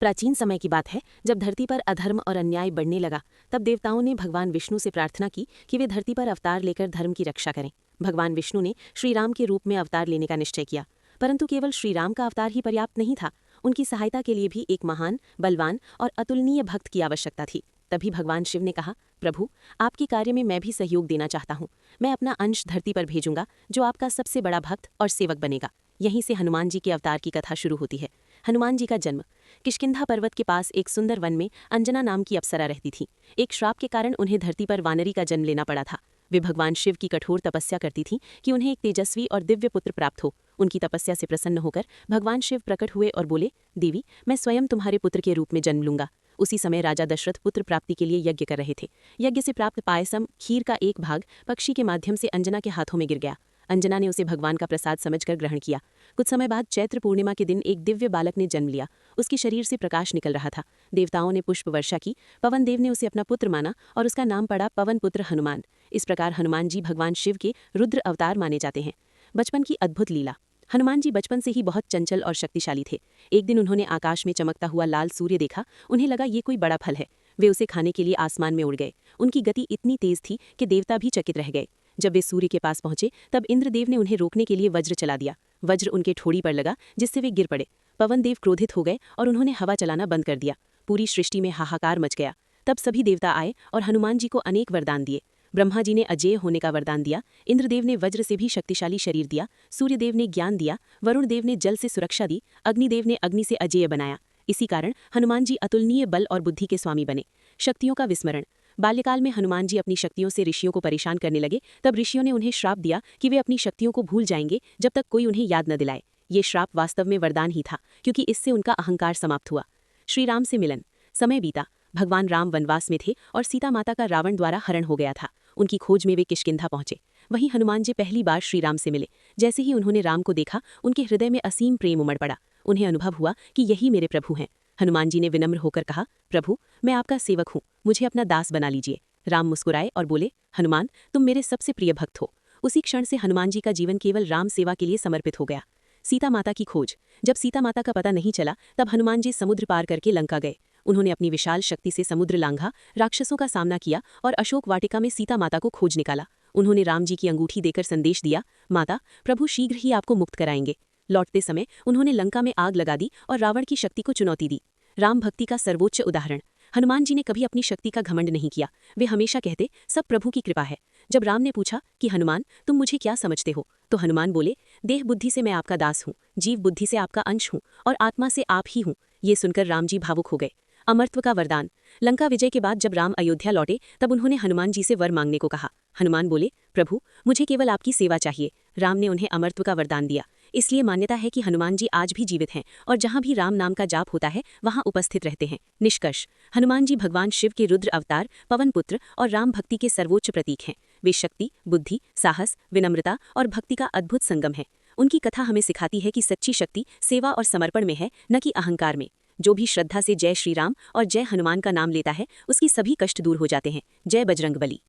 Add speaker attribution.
Speaker 1: प्राचीन समय की बात है, जब धरती पर अधर्म और अन्याय बढ़ने लगा, तब देवताओं ने भगवान विष्णु से प्रार्थना की कि वे धरती पर अवतार लेकर धर्म की रक्षा करें। भगवान विष्णु ने श्री राम के रूप में अवतार लेने का निश्चय किया, परंतु केवल श्री राम का अवतार ही पर्याप्त नहीं था। उनकी सहायता के लिए भी एक महान, बलवान और अतुलनीय भक्त की आवश्यकता थी। तभी भगवान शिव ने कहा, प्रभु, आपके कार्य में मैं भी सहयोग देना चाहता हूँ। मैं अपना अंश धरती पर भेजूंगा, जो आपका सबसे बड़ा भक्त और सेवक बनेगा। यहीं से हनुमान जी के अवतार की कथा शुरू होती है। हनुमान जी का जन्म। किष्किंधा पर्वत के पास एक सुंदर वन में अंजना नाम की अप्सरा रहती थी। एक श्राप के कारण उन्हें धरती पर वानरी का जन्म लेना पड़ा था। वे भगवान शिव की कठोर तपस्या करती थीं कि उन्हें एक तेजस्वी और दिव्य पुत्र प्राप्त हो। उनकी तपस्या से प्रसन्न होकर भगवान शिव प्रकट हुए और बोले, देवी, मैं स्वयं तुम्हारे पुत्र के रूप में जन्म लूंगा। उसी समय राजा दशरथ पुत्र प्राप्ति के लिए यज्ञ कर रहे थे। यज्ञ से प्राप्त पायसम, खीर का एक भाग पक्षी के माध्यम से अंजना के हाथों में गिर गया। अंजना ने उसे भगवान का प्रसाद समझकर ग्रहण किया। कुछ समय बाद चैत्र पूर्णिमा के दिन एक दिव्य बालक ने जन्म लिया। उसके शरीर से प्रकाश निकल रहा था। देवताओं ने पुष्प वर्षा की। पवन देव ने उसे अपना पुत्र माना और उसका नाम पड़ा पवन पुत्र हनुमान। इस प्रकार हनुमान जी भगवान शिव के रुद्र अवतार माने जाते हैं। बचपन की अद्भुत लीला। हनुमान जी बचपन से ही बहुत चंचल और शक्तिशाली थे। एक दिन उन्होंने आकाश में चमकता हुआ लाल सूर्य देखा। उन्हें लगा ये कोई बड़ा फल है। वे उसे खाने के लिए आसमान में उड़ गए। उनकी गति इतनी तेज थी कि देवता भी चकित रह गए। जब वे सूर्य के पास पहुंचे, तब इंद्रदेव ने उन्हें रोकने के लिए वज्र चला दिया। वज्र उनके ठोड़ी पर लगा, जिससे वे गिर पड़े। पवन देव क्रोधित हो गए और उन्होंने हवा चलाना बंद कर दिया। पूरी सृष्टि में हाहाकार मच गया। तब सभी देवता आए और हनुमान जी को अनेक वरदान दिए। ब्रह्मा जी ने अजेय होने का वरदान दिया। इंद्रदेव ने वज्र से भी शक्तिशाली शरीर दिया। सूर्यदेव ने ज्ञान दिया। वरुण देव ने जल से सुरक्षा दी। अग्निदेव ने अग्नि से अजेय बनाया। इसी कारण हनुमान जी अतुलनीय बल और बुद्धि के स्वामी बने। शक्तियों का विस्मरण। बाल्यकाल में हनुमान जी अपनी शक्तियों से ऋषियों को परेशान करने लगे। तब ऋषियों ने उन्हें श्राप दिया कि वे अपनी शक्तियों को भूल जाएंगे जब तक कोई उन्हें याद न दिलाए। ये श्राप वास्तव में वरदान ही था, क्योंकि इससे उनका अहंकार समाप्त हुआ। श्री राम से मिलन। समय बीता। भगवान राम वनवास में थे और सीता माता का रावण द्वारा हरण हो गया था। उनकी खोज में वे किष्किंधा पहुंचे। वहीं हनुमान जी पहली बार श्री राम से मिले। जैसे ही उन्होंने राम को देखा, उनके हृदय में असीम प्रेम उमड़ पड़ा। उन्हें अनुभव हुआ कि यही मेरे प्रभु हैं। हनुमान जी ने विनम्र होकर कहा, प्रभु, मैं आपका सेवक हूँ, मुझे अपना दास बना लीजिए। राम मुस्कुराए और बोले, हनुमान, तुम मेरे सबसे प्रिय भक्त हो। उसी क्षण से हनुमान जी का जीवन केवल राम सेवा के लिए समर्पित हो गया। सीता माता की खोज। जब सीता माता का पता नहीं चला, तब हनुमान जी समुद्र पार करके लंका गए। उन्होंने अपनी विशाल शक्ति से समुद्र लांघा, राक्षसों का सामना किया और अशोक वाटिका में सीता माता को खोज निकाला। उन्होंने राम जी की अंगूठी देकर संदेश दिया, माता, प्रभु शीघ्र ही आपको मुक्त कराएंगे। लौटते समय उन्होंने लंका में आग लगा दी और रावण की शक्ति को चुनौती दी। राम भक्ति का सर्वोच्च उदाहरण। हनुमान जी ने कभी अपनी शक्ति का घमंड नहीं किया। वे हमेशा कहते, सब प्रभु की कृपा है। जब राम ने पूछा कि हनुमान, तुम मुझे क्या समझते हो, तो हनुमान बोले, देह बुद्धि से मैं आपका दास हूँ, जीव बुद्धि से आपका अंश हूँ और आत्मा से आप ही हूँ। ये सुनकर राम जी भावुक हो गए। अमरत्व का वरदान। लंका विजय के बाद जब राम अयोध्या लौटे, तब उन्होंने हनुमान जी से वर मांगने को कहा। हनुमान बोले, प्रभु, मुझे केवल आपकी सेवा चाहिए। राम ने उन्हें अमरत्व का वरदान दिया। इसलिए मान्यता है कि हनुमान जी आज भी जीवित हैं और जहां भी राम नाम का जाप होता है, वहां उपस्थित रहते हैं। निष्कर्ष। हनुमान जी भगवान शिव के रुद्र अवतार, पवन पुत्र और राम भक्ति के सर्वोच्च प्रतीक हैं। वे शक्ति, बुद्धि, साहस, विनम्रता और भक्ति का अद्भुत संगम है। उनकी कथा हमें सिखाती है कि सच्ची शक्ति सेवा और समर्पण में है, न कि अहंकार में। जो भी श्रद्धा से जय श्री राम और जय हनुमान का नाम लेता है, उसकी सभी कष्ट दूर हो जाते हैं। जय बजरंगबली।